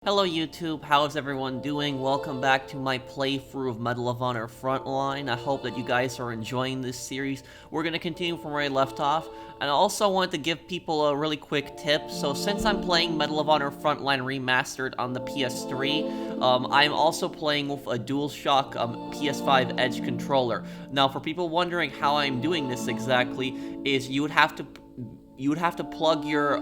Hello YouTube, how is everyone doing? Welcome back to my playthrough of Medal of Honor Frontline. I hope that you guys are enjoying this series. We're going to continue from where I left off, and I also wanted to give people a really quick tip. So since I'm playing Medal of Honor Frontline Remastered on the PS3, I'm also playing with a DualShock PS5 Edge controller. Now for people wondering how I'm doing this exactly, is you would have to plug your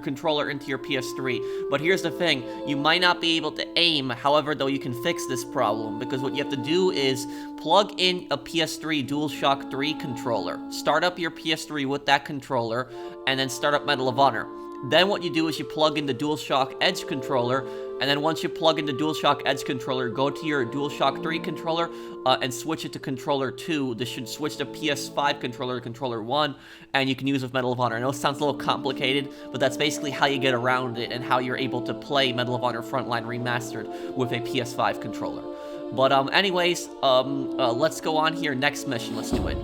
controller into your PS3. But here's the thing, you might not be able to aim, however, though you can fix this problem, because what you have to do is plug in a PS3 DualShock 3 controller, start up your PS3 with that controller, and then start up Medal of Honor. Then what you do is you plug in the DualShock Edge controller, and then once you plug in the DualShock Edge controller, go to your DualShock 3 controller and switch it to controller 2. This should switch the PS5 controller to controller 1, and you can use it with Medal of Honor. I know it sounds a little complicated, but that's basically how you get around it and how you're able to play Medal of Honor Frontline Remastered with a PS5 controller. But anyways, let's go on here. Next mission, let's do it.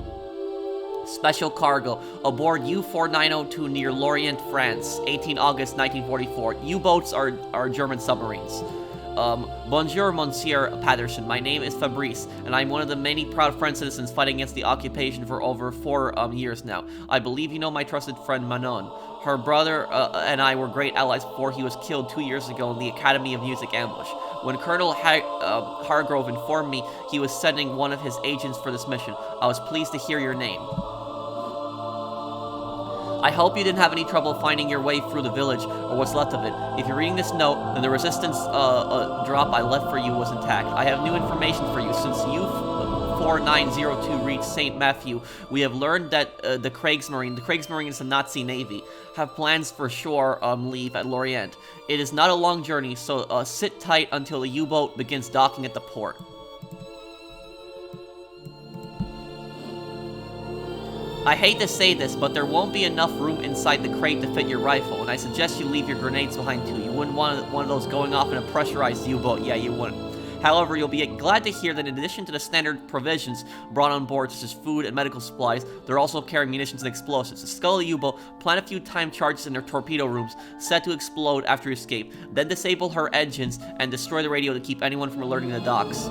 Special cargo, aboard U-4902 near Lorient, France, 18 August 1944. U-boats are German submarines. Bonjour, Monsieur Patterson. My name is Fabrice, and I'm one of the many proud French citizens fighting against the occupation for over 4 years now. I believe you know my trusted friend Manon. Her brother and I were great allies before he was killed 2 years ago in the Academy of Music ambush. When Colonel Hargrove informed me he was sending one of his agents for this mission, I was pleased to hear your name. I hope you didn't have any trouble finding your way through the village, or what's left of it. If you're reading this note, then the resistance drop I left for you was intact. I have new information for you. Since U-4902 reached St. Matthew, we have learned that the Kriegsmarine is the Nazi Navy, have plans for shore leave at Lorient. It is not a long journey, so sit tight until the U-boat begins docking at the port. I hate to say this, but there won't be enough room inside the crate to fit your rifle, and I suggest you leave your grenades behind too. You wouldn't want one of those going off in a pressurized U-boat. Yeah, you wouldn't. However, you'll be glad to hear that in addition to the standard provisions brought on board, such as food and medical supplies, they're also carrying munitions and explosives. To scuttle the U-boat, plant a few time charges in their torpedo rooms, set to explode after you escape. Then disable her engines and destroy the radio to keep anyone from alerting the docks.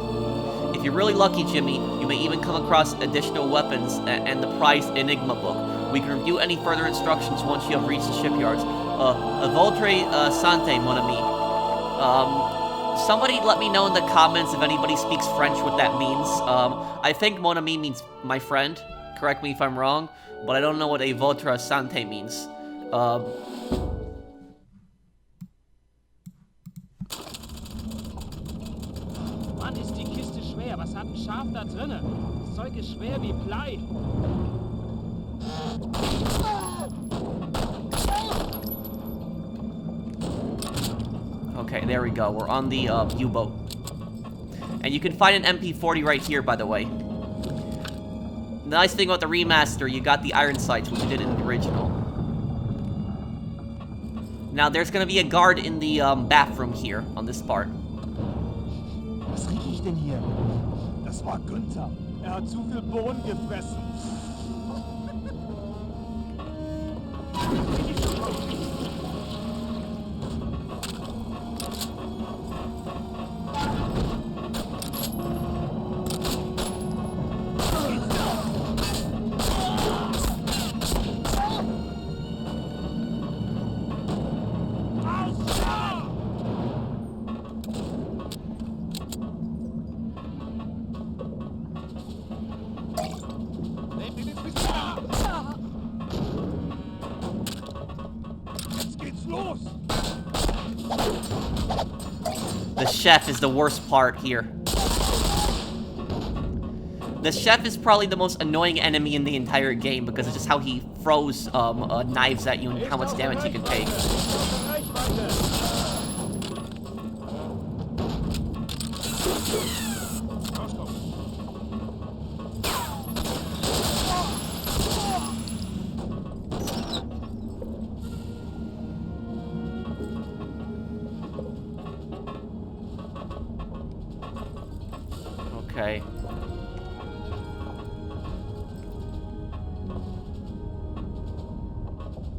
If you're really lucky, Jimmy, you may even come across additional weapons and the prized Enigma book. We can review any further instructions once you have reached the shipyards. Votre santé, mon ami. Somebody let me know in the comments if anybody speaks French what that means. I think mon ami means my friend. Correct me if I'm wrong, but I don't know what a votre santé means. Mann, ist die Kiste schwer. Was hat ein Schaf da drinne? Das Zeug ist schwer wie Blei. Okay, there we go. We're on the U-boat. And you can find an MP40 right here, by the way. The nice thing about the remaster, you got the iron sights, which you did in the original. Now, there's gonna be a guard in the bathroom here, on this part. Was rieche ich denn hier? Das war Günther. Hat zu viel Bohnen gefressen. The chef is the worst part here. The chef is probably the most annoying enemy in the entire game because it's just how he throws knives at you and how much damage he can take. Okay.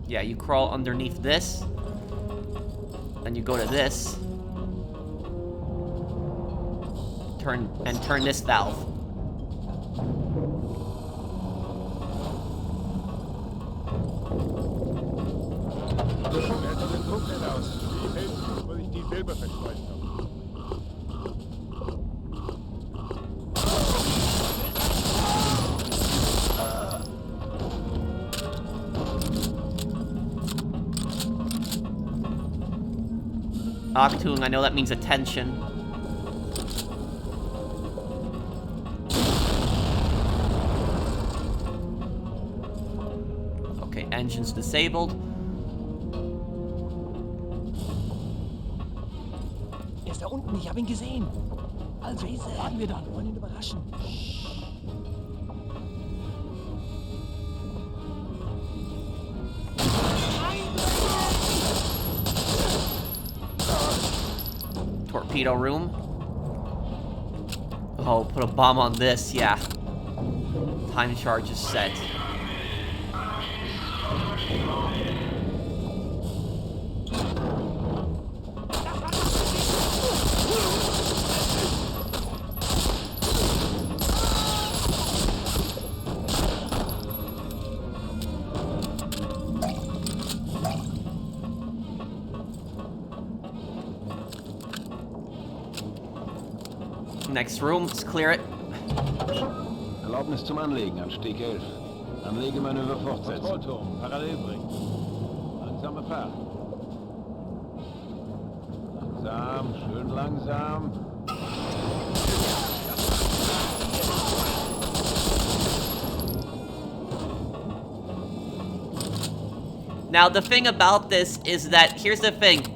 Yeah, you crawl underneath this. Then you go to this. Turn this valve. Achtung, I know that means attention. Okay, engines disabled. Er ist da unten, ich habe ihn gesehen. Also, warten wir dann, wollen ihn überraschen. Torpedo room. Oh, put a bomb on this, yeah. Time charge is set. Next room, let's clear it. Erlaubnis zum Anlegen an Steg 11. Anlegemanöver fortsetzen. Kontrollturm, parallel bringen. Langsame Fahrt. Langsam, schön langsam. Now, the thing about this is that, here's the thing.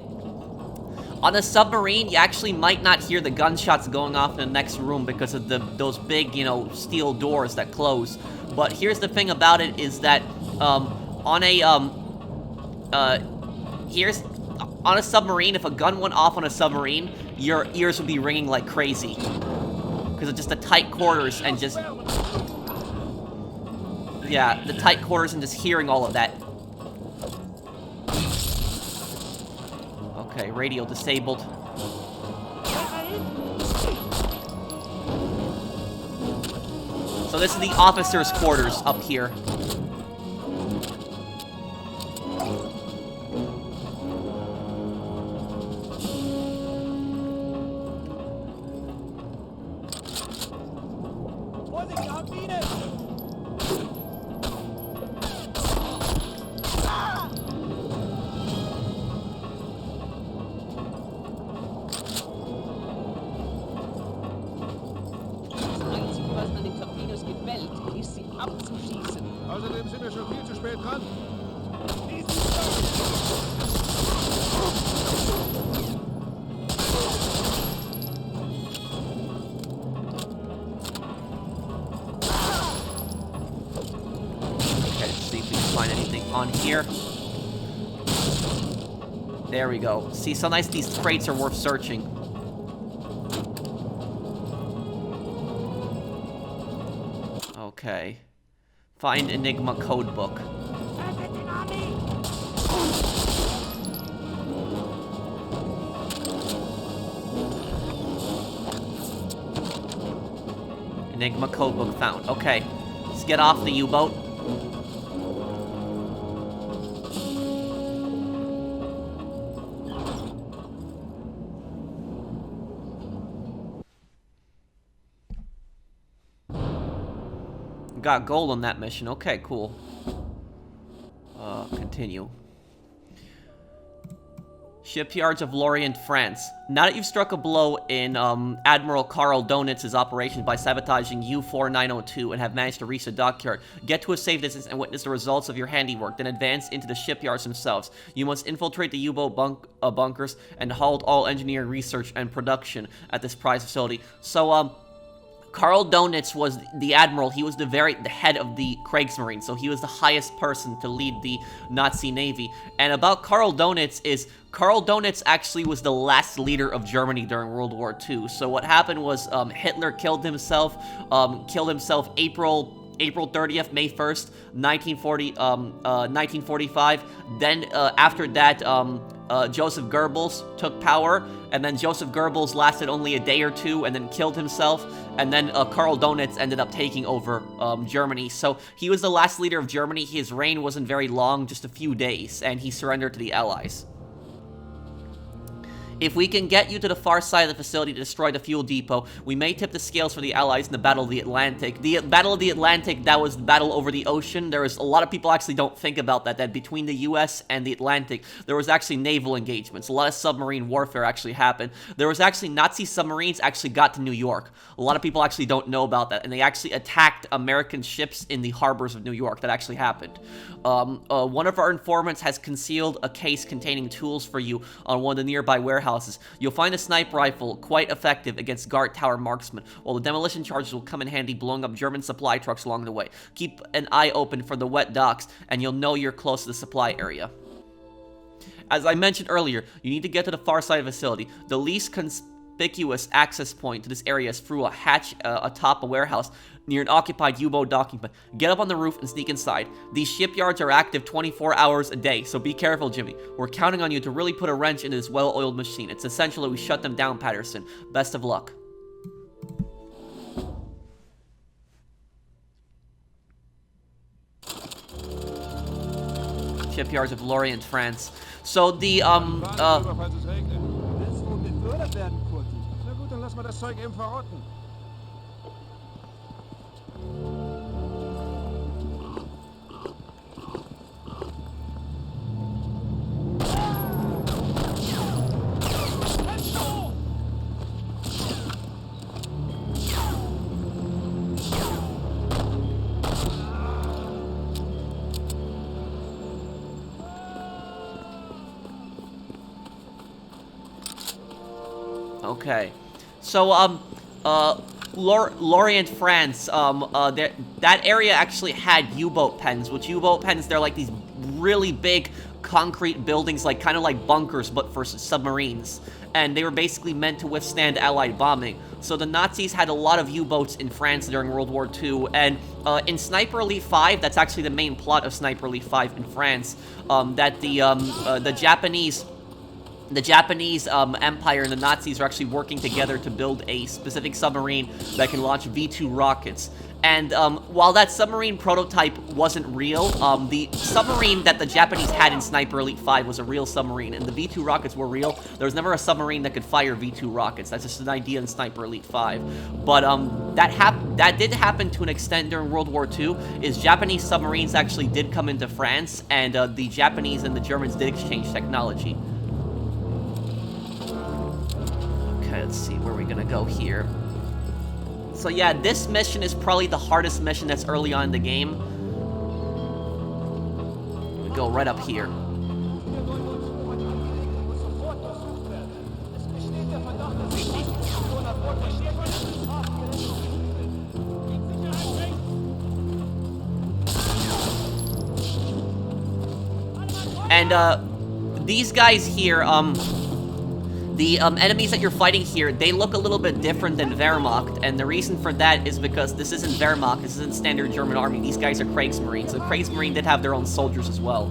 On a submarine, you actually might not hear the gunshots going off in the next room because of those big, you know, steel doors that close. But here's the thing about it is that, on a submarine, if a gun went off on a submarine, your ears would be ringing like crazy. Because of just the tight quarters and just... Yeah, the tight quarters and just hearing all of that. Okay, radio disabled. So this is the officers' quarters up here. Vorsicht, wir haben Mine! Außerdem sind wir schon viel zu spät dran. Okay, let's see if we can find anything on here. There we go. See, sometimes these crates are worth searching. Okay. Find Enigma codebook. Enigma codebook found. Okay. Let's get off the U-boat. Got gold on that mission. Okay, cool. Continue. Shipyards of Lorient, France. Now that you've struck a blow in Admiral Karl Donitz's operations by sabotaging U-4902 and have managed to reach the dockyard, get to a safe distance and witness the results of your handiwork, then advance into the shipyards themselves. You must infiltrate the U-boat bunkers and halt all engineering research and production at this prize facility. So, Karl Donitz was the admiral. He was the head of the Kriegsmarine, so he was the highest person to lead the Nazi Navy. And about Karl Donitz is, Karl Donitz actually was the last leader of Germany during World War II. So what happened was Hitler killed himself April April 30th, May 1st, 1945. Then after that, Joseph Goebbels took power, and then Joseph Goebbels lasted only a day or two and then killed himself, and then Karl Donitz ended up taking over Germany. So he was the last leader of Germany. His reign wasn't very long, just a few days, and he surrendered to the Allies. If we can get you to the far side of the facility to destroy the fuel depot, we may tip the scales for the Allies in the Battle of the Atlantic. The Battle of the Atlantic, that was the battle over the ocean. There was a lot of people actually don't think about that between the US and the Atlantic, there was actually naval engagements. A lot of submarine warfare actually happened. There was actually Nazi submarines actually got to New York. A lot of people actually don't know about that, and they actually attacked American ships in the harbors of New York. That actually happened. One of our informants has concealed a case containing tools for you on one of the nearby warehouses. You'll find a sniper rifle quite effective against guard tower marksmen, while the demolition charges will come in handy blowing up German supply trucks along the way. Keep an eye open for the wet docks, and you'll know you're close to the supply area. As I mentioned earlier, you need to get to the far side of the facility. The least conspicuous access point to this area is through a hatch atop a warehouse near an occupied U-boat docking point. Get up on the roof and sneak inside. These shipyards are active 24 hours a day, so be careful, Jimmy. We're counting on you to really put a wrench into this well-oiled machine. It's essential that we shut them down, Patterson. Best of luck. Shipyards of Lorient, France. So the, Falls es regnet. Willst du befördert werden, Kurti? Na gut, dann lass mal das Zeug eben verrotten. Okay, so, Lorient, France, that area actually had U-boat pens, which U-boat pens, they're like these really big concrete buildings, like, kind of like bunkers, but for submarines. And they were basically meant to withstand Allied bombing. So the Nazis had a lot of U-boats in France during World War II, and in Sniper Elite 5, that's actually the main plot of Sniper Elite 5 in France, that the Japanese Empire and the Nazis are actually working together to build a specific submarine that can launch V2 rockets. And while that submarine prototype wasn't real, the submarine that the Japanese had in Sniper Elite 5 was a real submarine, and the V2 rockets were real. There was never a submarine that could fire V2 rockets. That's just an idea in Sniper Elite 5. But that did happen to an extent during World War II, is Japanese submarines actually did come into France, and the Japanese and the Germans did exchange technology. Okay, let's see, where are we gonna go here? So yeah, this mission is probably the hardest mission that's early on in the game. We go right up here. And these guys here, the enemies that you're fighting here, they look a little bit different than Wehrmacht, and the reason for that is because this isn't Wehrmacht, this isn't standard German army, these guys are Kriegsmarines. The Kriegsmarine did have their own soldiers as well.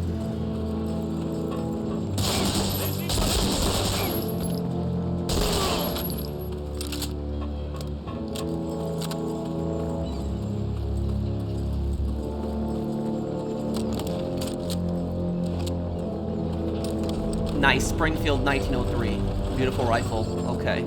Nice, Springfield 1903. Beautiful rifle. Okay.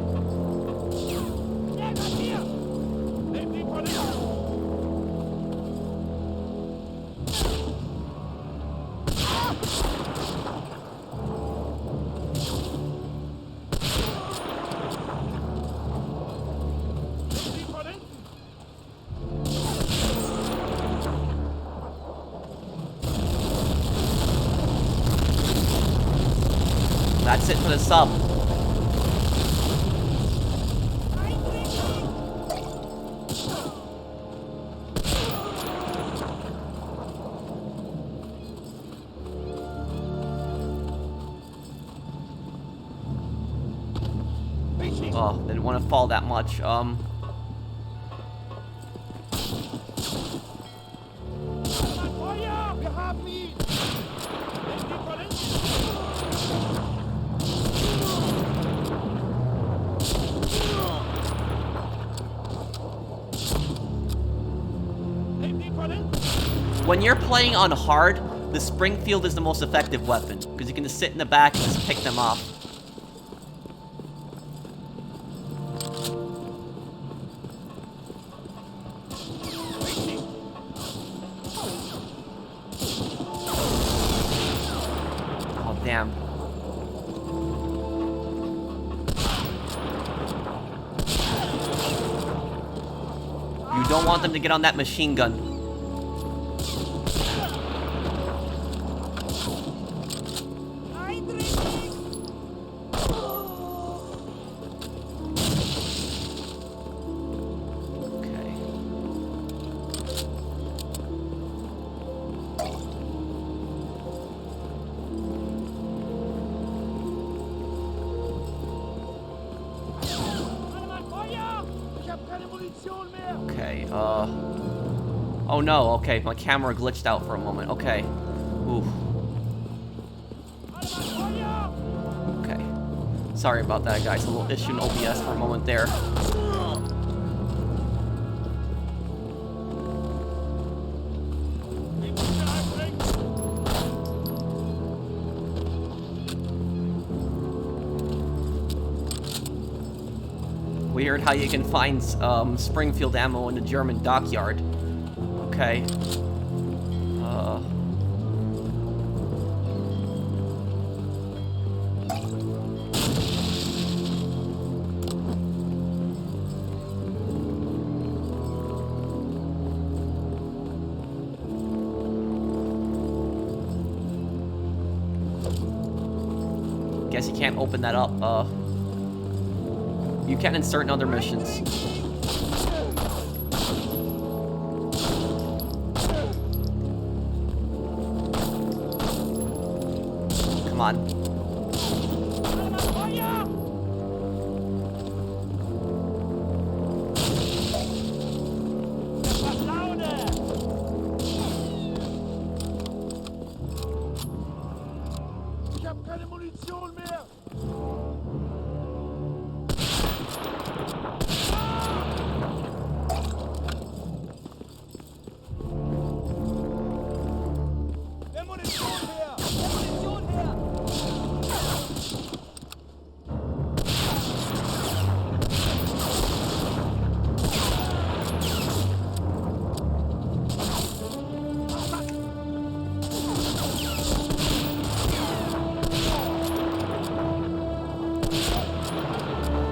That's it for the sub. Oh, didn't want to fall that much. When you're playing on hard, the Springfield is the most effective weapon, because you can just sit in the back and just pick them off. Oh, damn. You don't want them to get on that machine gun. Okay, oh no, okay, my camera glitched out for a moment, okay. Ooh. Okay. Sorry about that, guys, a little issue in OBS for a moment there. Weird how you can find Springfield ammo in the German dockyard. Okay. Guess you can't open that up. You can in certain other missions. Come on.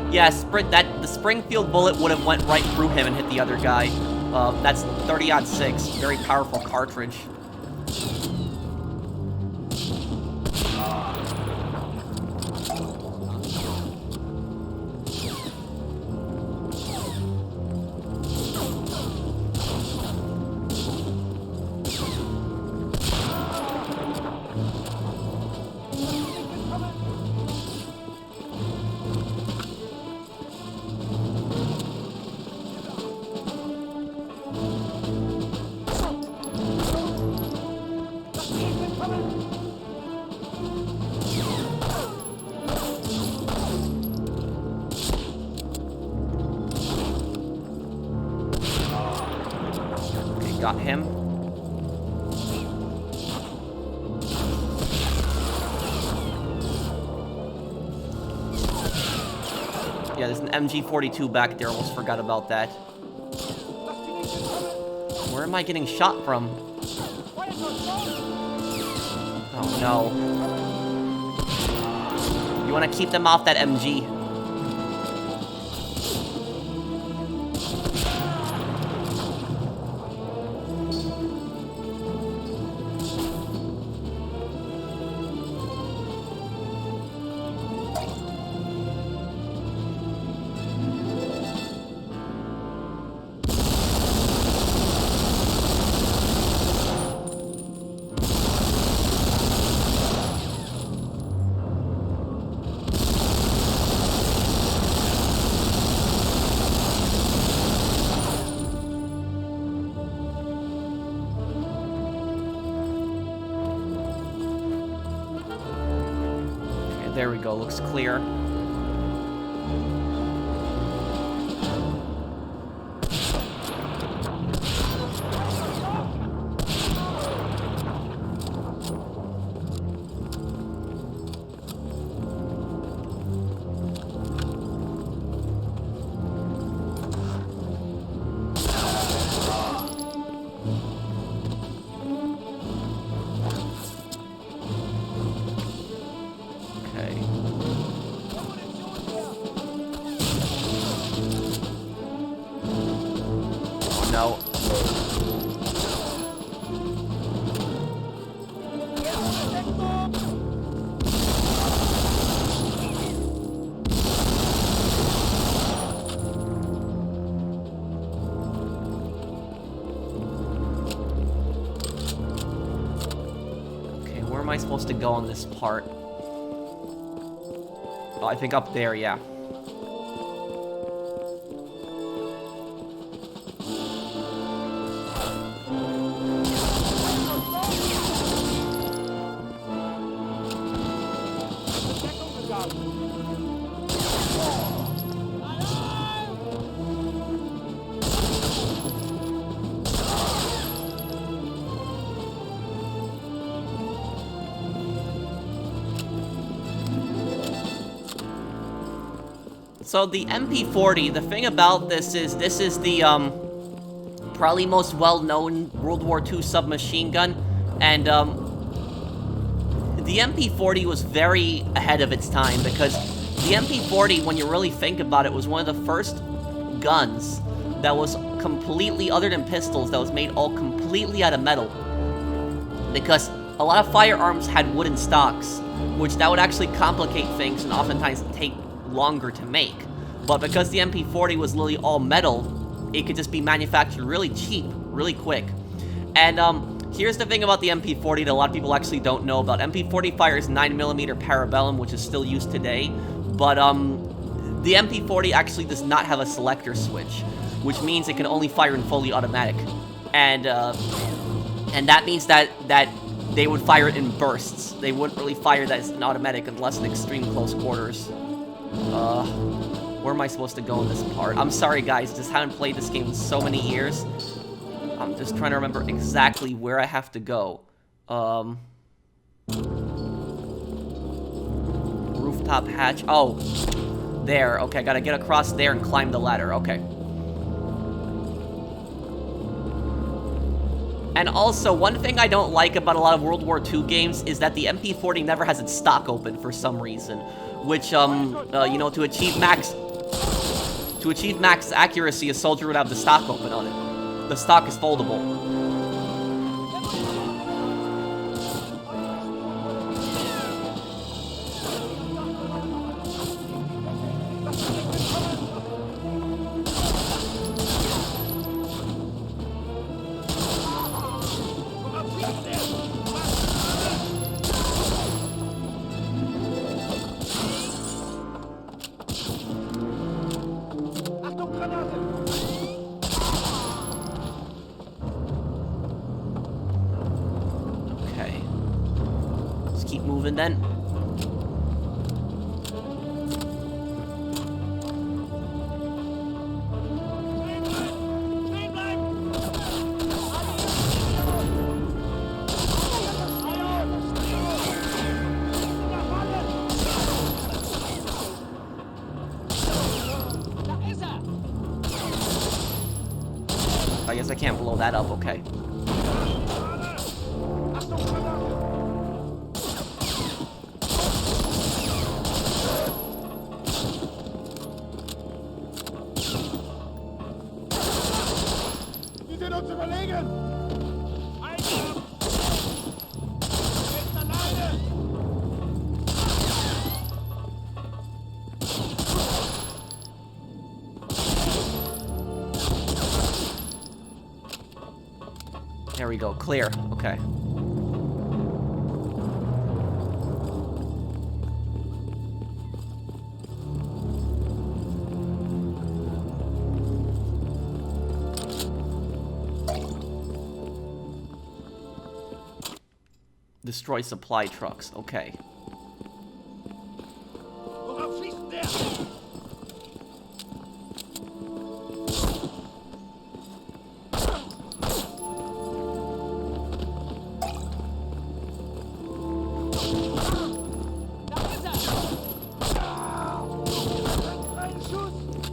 Yeah, the Springfield bullet would have went right through him and hit the other guy. That's 30-06, very powerful cartridge. Got him. Yeah, there's an MG42 back there. Almost forgot about that. Where am I getting shot from? Oh no. You want to keep them off that MG. There we go, looks clear. know. Okay, where am I supposed to go on this part? Oh, I think up there, yeah. So the MP40, the thing about this is the, probably most well-known World War II submachine gun, and, the MP40 was very ahead of its time, because the MP40, when you really think about it, was one of the first guns that was completely, other than pistols, that was made all completely out of metal. Because a lot of firearms had wooden stocks, which that would actually complicate things and oftentimes take longer to make. But because the MP40 was literally all metal, it could just be manufactured really cheap, really quick. And here's the thing about the MP40 that a lot of people actually don't know about. MP40 fires 9mm parabellum, which is still used today, but the MP40 actually does not have a selector switch, which means it can only fire in fully automatic. And that means that they would fire it in bursts. They wouldn't really fire that as an automatic unless in extreme close quarters. Where am I supposed to go in this part? I'm sorry, guys, just haven't played this game in so many years. I'm just trying to remember exactly where I have to go. Rooftop hatch. Oh, there. Okay, I gotta get across there and climb the ladder. Okay. And also, one thing I don't like about a lot of World War II games is that the MP40 never has its stock open for some reason. Which, you know, to achieve max accuracy, a soldier would have the stock open on it. The stock is foldable. Then I guess I can't blow that up, okay. There we go, clear. Okay. Destroy supply trucks. Okay.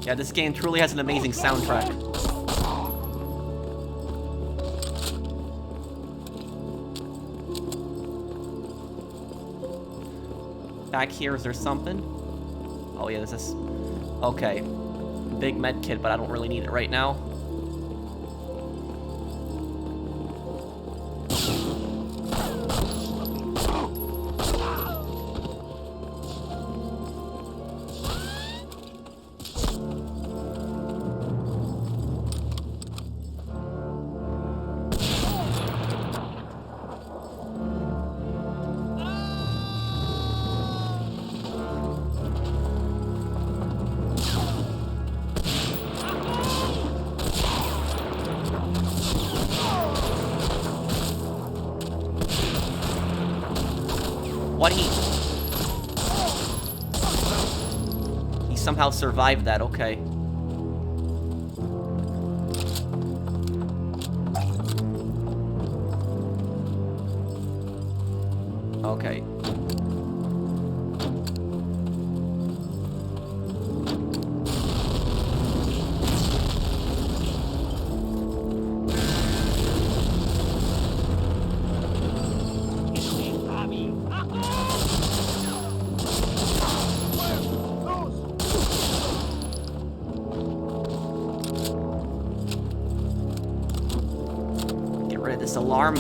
Yeah, this game truly has an amazing soundtrack. Back here, is there something? Oh yeah, this is... Okay. Big med kit, but I don't really need it right now. He somehow survived that, okay. Okay. Get rid of this alarm.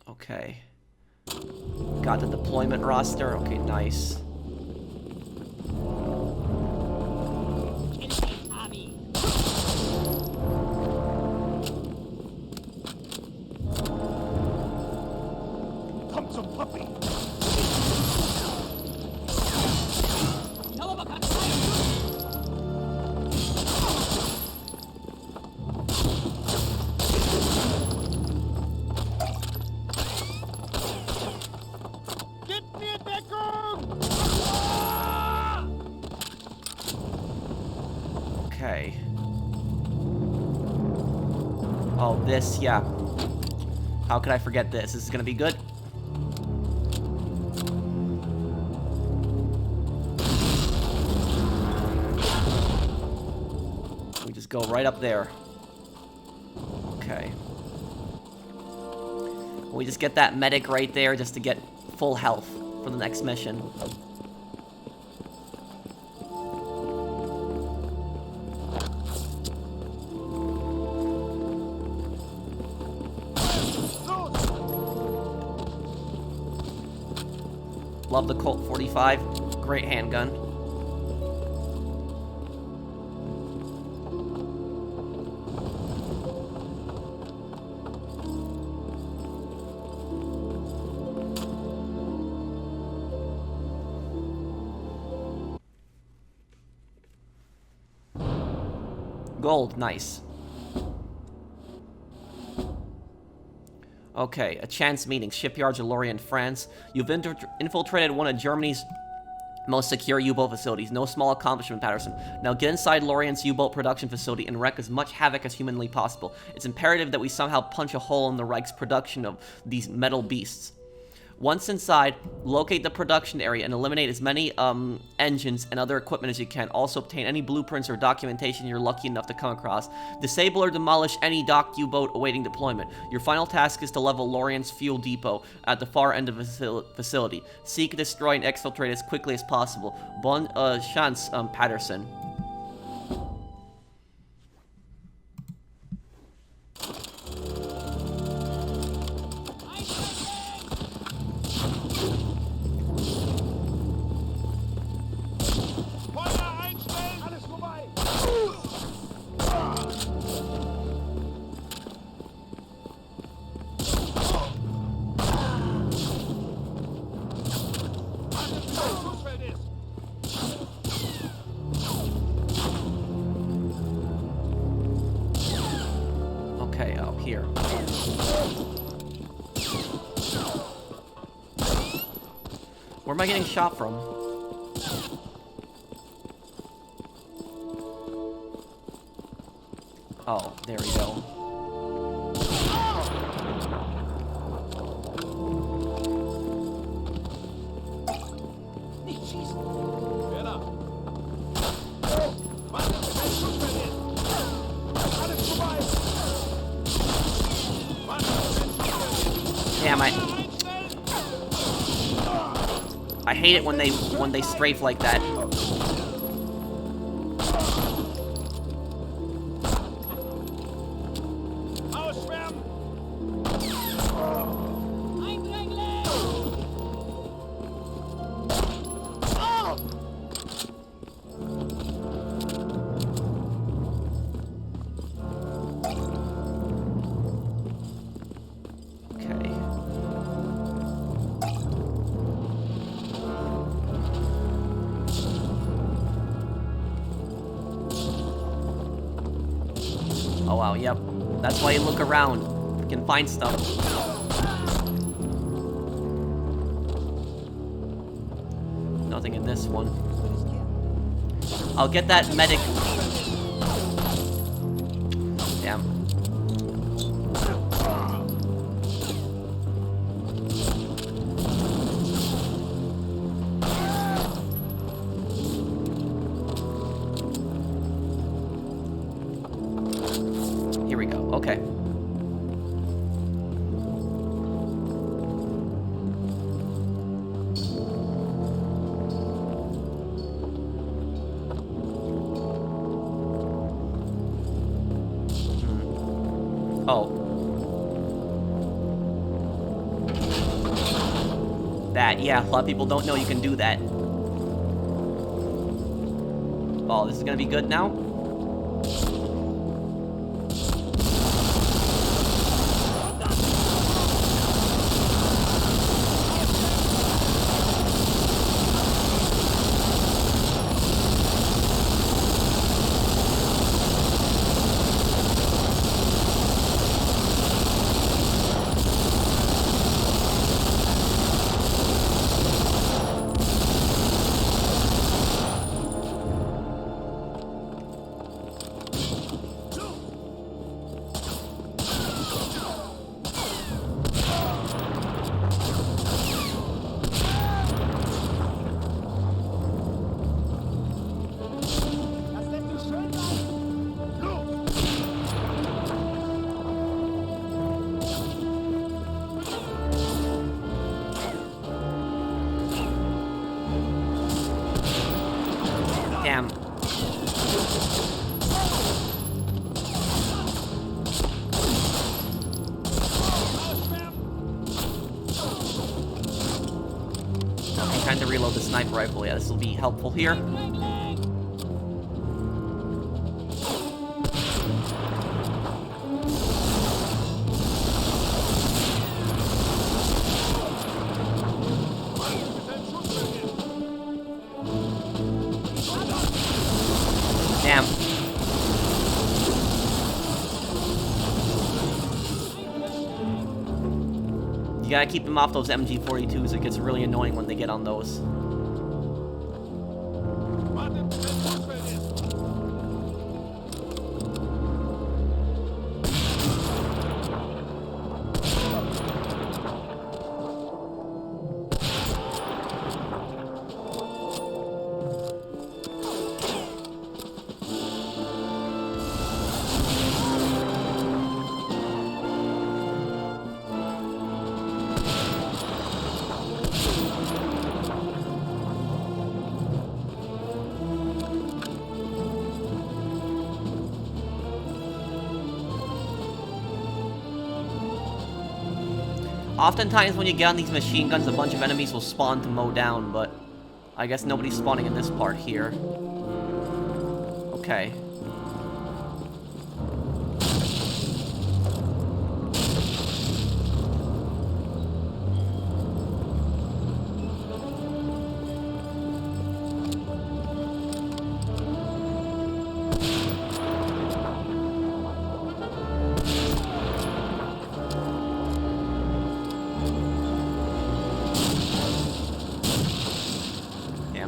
Okay. Got the deployment roster. Okay, nice. Komm zum Puppy! Gib mir Deckung! Okay. Oh, this, yeah. How could I forget this? This is gonna be good. We just go right up there. Okay. We just get that medic right there just to get full health for the next mission. Love the Colt 45. Great handgun. Gold, nice. Okay, a chance meeting, shipyards of Lorient, France. You've infiltrated one of Germany's most secure U-boat facilities. No small accomplishment, Patterson. Now get inside Lorient's U-boat production facility and wreak as much havoc as humanly possible. It's imperative that we somehow punch a hole in the Reich's production of these metal beasts. Once inside, locate the production area and eliminate as many engines and other equipment as you can. Also obtain any blueprints or documentation you're lucky enough to come across. Disable or demolish any docked U-boat awaiting deployment. Your final task is to level Lorient's fuel depot at the far end of the facility. Seek, destroy, and exfiltrate as quickly as possible. Bon chance, Patterson. Okay, up here. Where am I getting shot from? Oh, there we go. Damn, I hate it when they strafe like that. Oh, yep. That's why you look around. You can find stuff. Nothing in this one. I'll get that medic. Damn. Here we go. Okay. Oh. That, yeah, a lot of people don't know you can do that. Oh, this is gonna be good now? Damn. Okay, time to reload the sniper rifle. Yeah, this will be helpful here. Damn. You gotta keep them off those MG42s. It gets really annoying when they get on those. Oftentimes when you get on these machine guns, a bunch of enemies will spawn to mow down, but I guess nobody's spawning in this part here. Okay.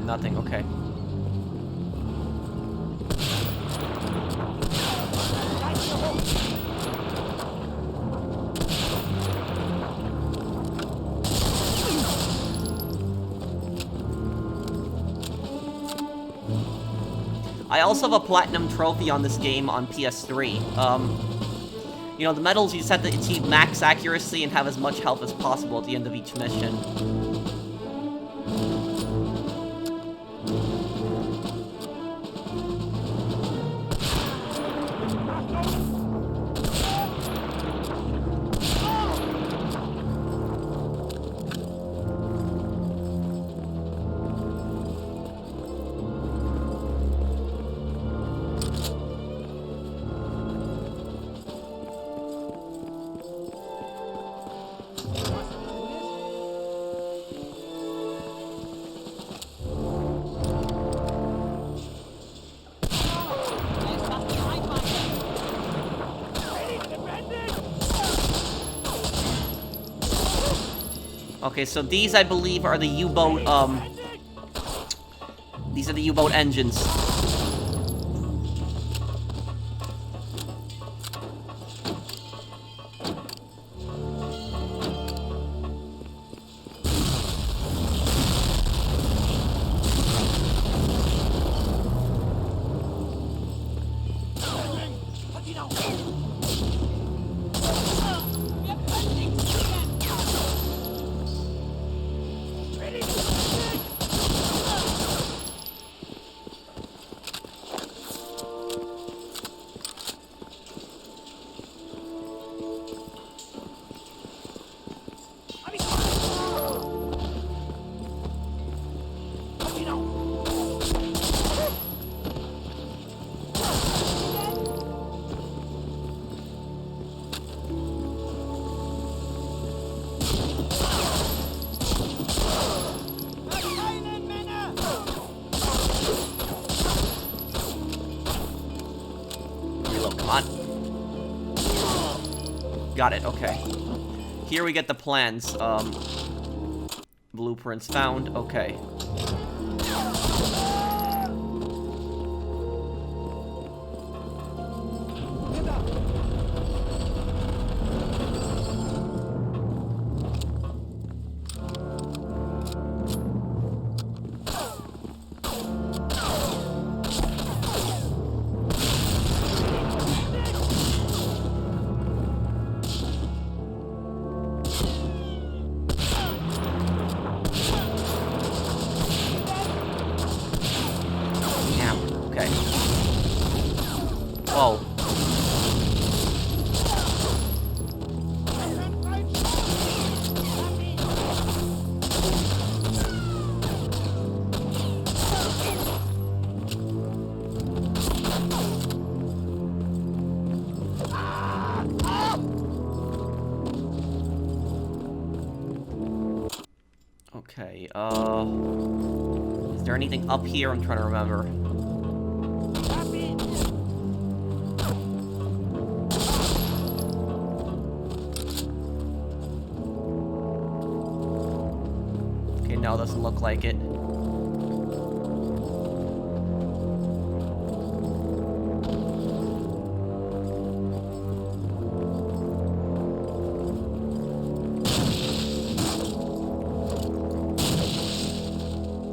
Nothing, okay. I also have a platinum trophy on this game on PS3. You know, the medals, you just have to achieve max accuracy and have as much health as possible at the end of each mission. Okay, so these, I believe, are the U-boat, these are the U-boat engines. Got it, okay. Here we get the plans. Blueprints found, okay. Whoa. Okay, is there anything up here? I'm trying to remember. No, doesn't look like it.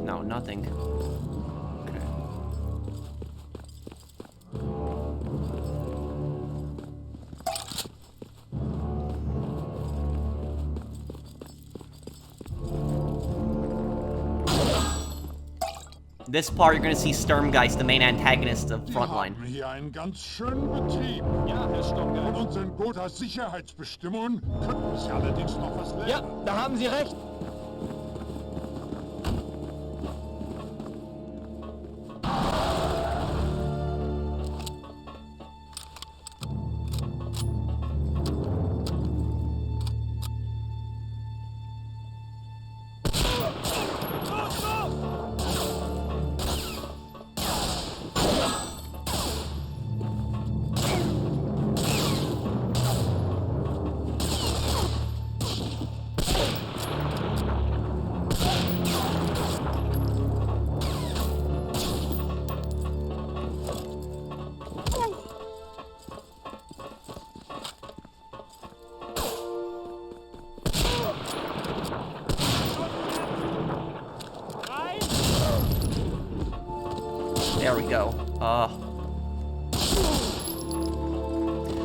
No, nothing. This part, you're gonna see Sturmgeist, the main antagonist of Frontline. Wir haben hier einen ganz schönen Betrieb. Ja, Herr Von Sturmgeist. unseren Gotha-Sicherheitsbestimmungen könnten Sie allerdings noch was lernen. Ja, da haben Sie recht. There we go.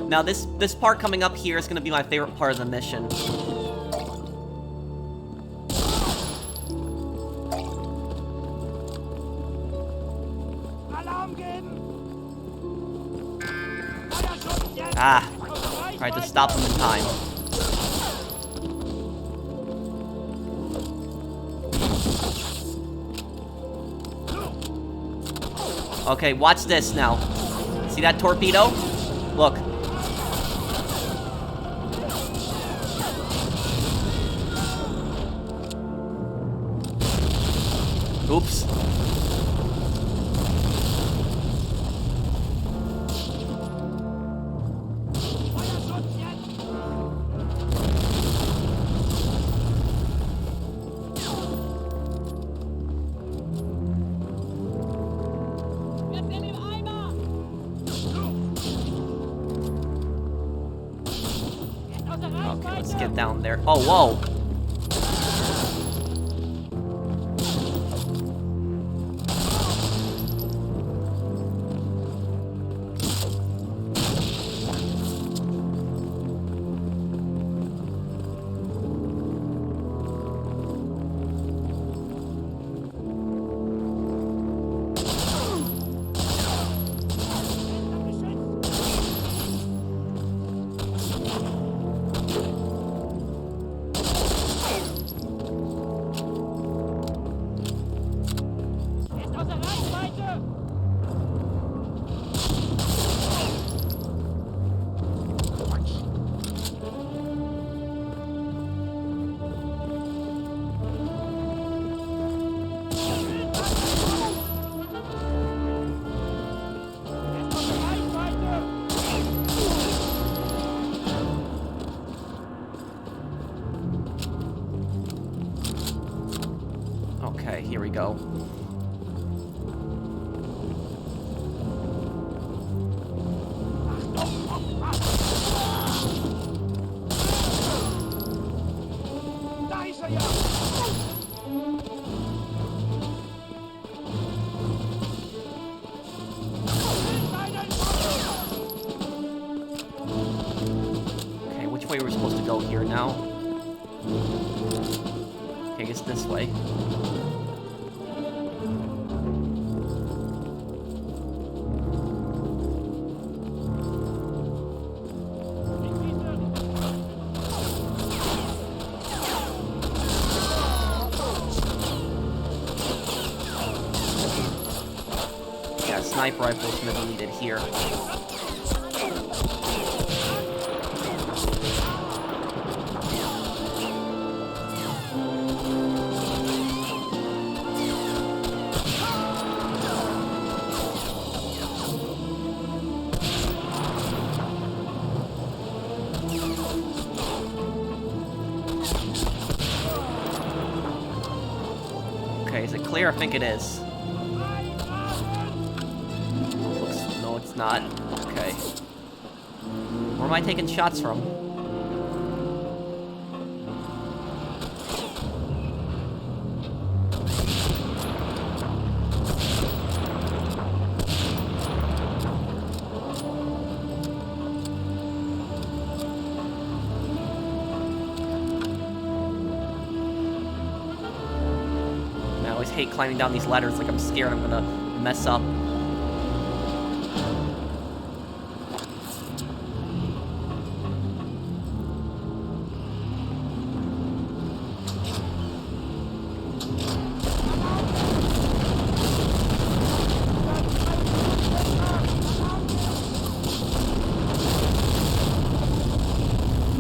Now this part coming up here is gonna be my favorite part of the mission. Ah, tried to stop him in time. Okay, watch this now. See that torpedo? Look. Oops. Okay, let's get down there. Oh, whoa! Okay, here we go. Da ist er ja! Okay, which way we're supposed to go here now? Okay, I guess this way. Yeah, sniper rifle's gonna be needed here. Okay, is it clear? I think it is. No, it's not. Okay. Where am I taking shots from? I always hate climbing down these ladders, like I'm scared I'm gonna mess up.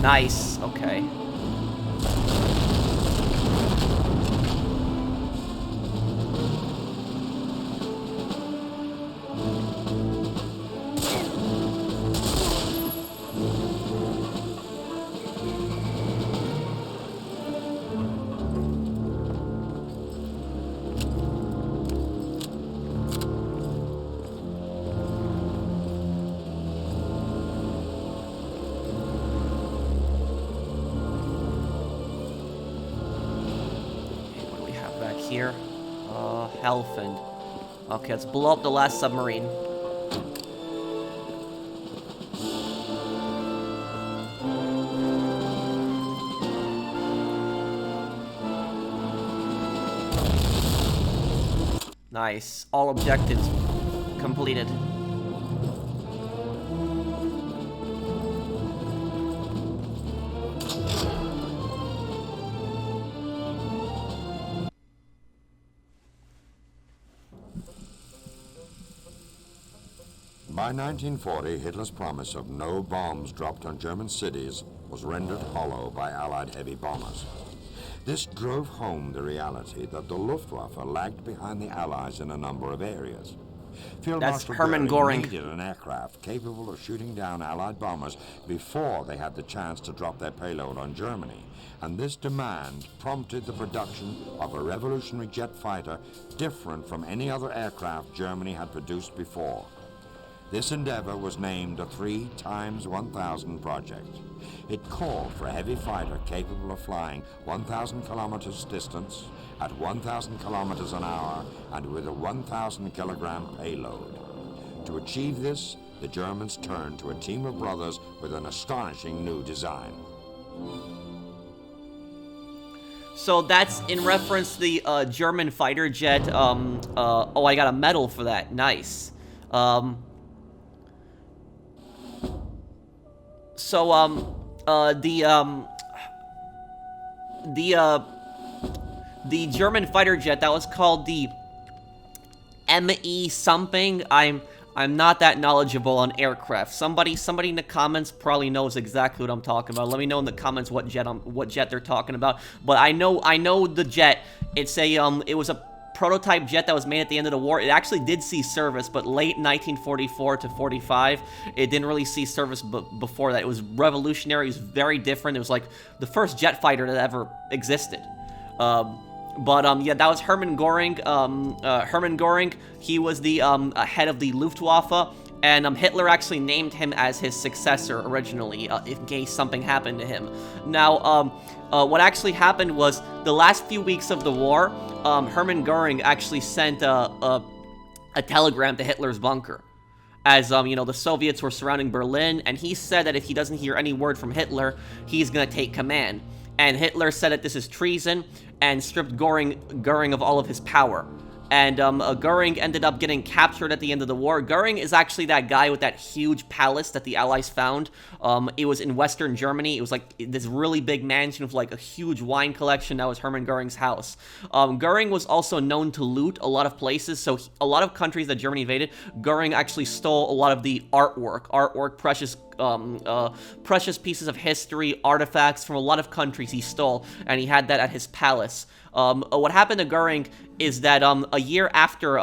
Nice, okay. Here. Hellfin. Okay, let's blow up the last submarine. Nice. All objectives completed. By 1940, Hitler's promise of no bombs dropped on German cities was rendered hollow by Allied heavy bombers. This drove home the reality that the Luftwaffe lagged behind the Allies in a number of areas. Field That's Marshal Hermann Göring Göring. needed an aircraft capable of shooting down Allied bombers before they had the chance to drop their payload on Germany. And this demand prompted the production of a revolutionary jet fighter different from any other aircraft Germany had produced before. This endeavor was named a 3 times 1,000 project. It called for a heavy fighter capable of flying 1,000 kilometers distance at 1,000 kilometers an hour and with a 1,000 kilogram payload. To achieve this, the Germans turned to a team of brothers with an astonishing new design. So that's in reference to the German fighter jet. Oh, I got a medal for that. Nice. The German fighter jet that was called the ME something. I'm not that knowledgeable on aircraft. Somebody in the comments probably knows exactly what I'm talking about. Let me know in the comments what jet they're talking about. But I know the jet. It's a it was a prototype jet that was made at the end of the war. It actually did see service, but late 1944 to 45, it didn't really see service before that. It was revolutionary. It was very different. It was like the first jet fighter that ever existed. Yeah, that was Hermann Göring. Hermann Göring, he was the head of the Luftwaffe, and Hitler actually named him as his successor originally, in case something happened to him. Now, what actually happened was, the last few weeks of the war, Hermann Göring actually sent a telegram to Hitler's bunker. As, you know, the Soviets were surrounding Berlin, and he said that if he doesn't hear any word from Hitler, he's gonna take command. And Hitler said that this is treason, and stripped Göring of all of his power. And Göring ended up getting captured at the end of the war. Göring is actually that guy with that huge palace that the Allies found. It was in Western Germany. It was like this really big mansion with like a huge wine collection. That was Hermann Göring's house. Göring was also known to loot a lot of places. So a lot of countries that Germany invaded, Göring actually stole a lot of the artwork, precious pieces of history, artifacts from a lot of countries he stole, and he had that at his palace. What happened to Göring is that a year after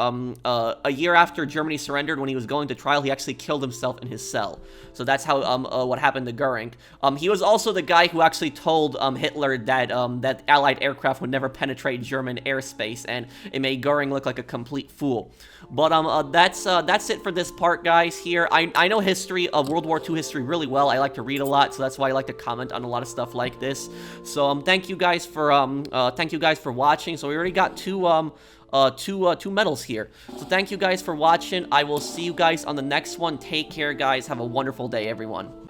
Germany surrendered, when he was going to trial, he actually killed himself in his cell. So that's how what happened to Göring. He was also the guy who actually told Hitler that that Allied aircraft would never penetrate German airspace, and it made Göring look like a complete fool. But that's it for this part, guys. Here, I know history of World War II history really well. I like to read a lot, so that's why I like to comment on a lot of stuff like this. So thank you guys for watching. So we already got two medals here. So thank you guys for watching. I will see you guys on the next one. Take care, guys. Have a wonderful day, everyone.